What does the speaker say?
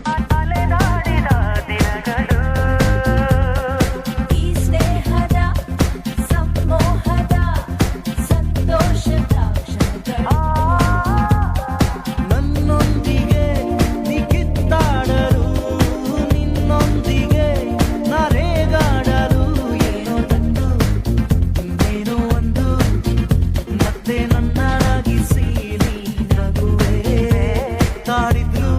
ಅಲೆದಾಡಿದ ದಿನಗಳು ಈ ಸ್ನೇಹದ ಸಂಮೋಹದ ಸಂತೋಷದ ಕ್ಷಣಗಳು ನನ್ನೊಂದಿಗೆ ನೀ ಕಿತ್ತಾಡಲು ನಿನ್ನೊಂದಿಗೆ ನರೇಗಾಡಲು ಏನೋ ಒಂದು ಮತ್ತೆ ನನ್ನಡಗಿಸಿ ನೀ ನಗುವೆ ತಾಡಿದ್ರು